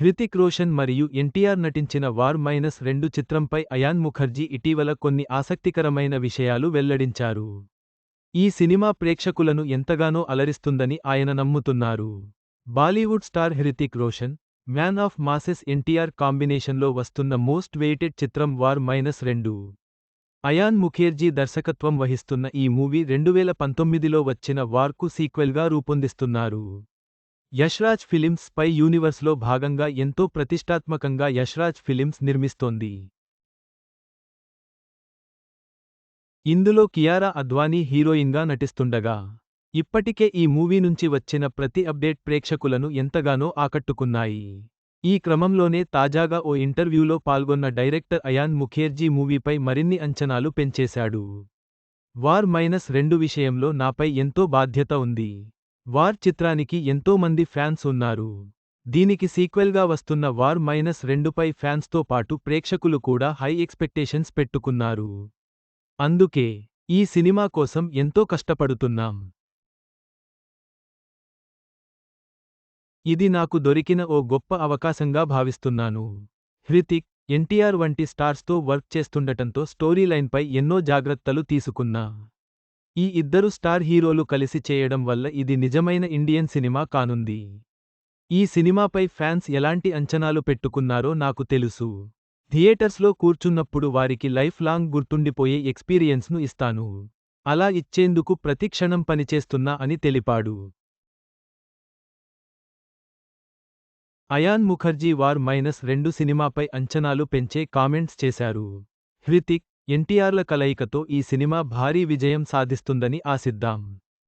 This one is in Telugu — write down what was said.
హృతిక్ రోషన్ మరియు ఎన్టీఆర్ నటించిన వార్ -2 చిత్రంపై అయాన్ ముఖర్జీ ఇటీవల కొన్ని ఆసక్తికరమైన విషయాలు వెల్లడించారు. ఈ సినిమా ప్రేక్షకులను ఎంతగానో అలరిస్తుందని ఆయన నమ్ముతున్నారు. Bollywood star Hrithik Roshan, man of masses NTR కాంబినేషన్లో వస్తున్న మోస్ట్ వెయిటెడ్ చిత్రం వార్ -2. అయాన్ ముఖర్జీ దర్శకత్వం వహిస్తున్న ఈ మూవీ 2019లో వచ్చిన వార్కు సీక్వెల్గా రూపొందిస్తున్నారు. యష్రాజ్ ఫిలిమ్స్ స్పై యూనివర్స్లో భాగంగా ఎంతో ప్రతిష్టాత్మకంగా యష్రాజ్ ఫిలిమ్స్ నిర్మిస్తోంది. ఇందులో కియారా అద్వానీ హీరోయిన్గా నటిస్తుండగా, ఇప్పటికే ఈ మూవీ నుంచి వచ్చిన ప్రతి అప్డేట్ ప్రేక్షకులను ఎంతగానో ఆకట్టుకున్నాయి. ఈ క్రమంలోనే తాజాగా ఓ ఇంటర్వ్యూలో పాల్గొన్న డైరెక్టర్ అయాన్ ముఖర్జీ మూవీపై మరిన్ని అంచనాలు పెంచేశాడు. వార్ -2 విషయంలో నాపై ఎంతో బాధ్యత ఉంది. వార్ చిత్రానికి ఎంతో మంది ఫ్యాన్స్ ఉన్నారు. దీనికి సీక్వెల్గా వస్తున్న వార్ -2పై ఫ్యాన్స్తో పాటు ప్రేక్షకులు కూడా హై ఎక్స్పెక్టేషన్స్ పెట్టుకున్నారు. అందుకే ఈ సినిమా కోసం ఎంతో కష్టపడుతున్నాం. ఇది నాకు దొరికిన ఓ గొప్ప అవకాశంగా భావిస్తున్నాను. హృతిక్, ఎన్టీఆర్ వంటి స్టార్స్తో వర్క్ చేస్తుండటంతో స్టోరీలైన్పై ఎన్నో జాగ్రత్తలు తీసుకున్నా. ఈ ఇద్దరు స్టార్ హీరోలు కలిసి చేయడం వల్ల ఇది నిజమైన ఇండియన్ సినిమా కానుంది. ఈ సినిమాపై ఫ్యాన్స్ ఎలాంటి అంచనాలు పెట్టుకున్నారో నాకు తెలుసు. థియేటర్స్లో కూర్చున్నప్పుడు వారికి లైఫ్ లాంగ్ గుర్తుండిపోయే ఎక్స్పీరియన్స్ను ఇస్తాను. అలా ఇచ్చేందుకు ప్రతి క్షణం పనిచేస్తున్నా అని తెలిపాడు. అయాన్ ముఖర్జీ వార్ -2 సినిమాపై అంచనాలు పెంచే కామెంట్స్ చేశారు. హృతిక్, ఎన్టీఆర్ల కలయికతో ఈ సినిమా భారీ విజయం సాధిస్తుందని ఆశిద్దాం.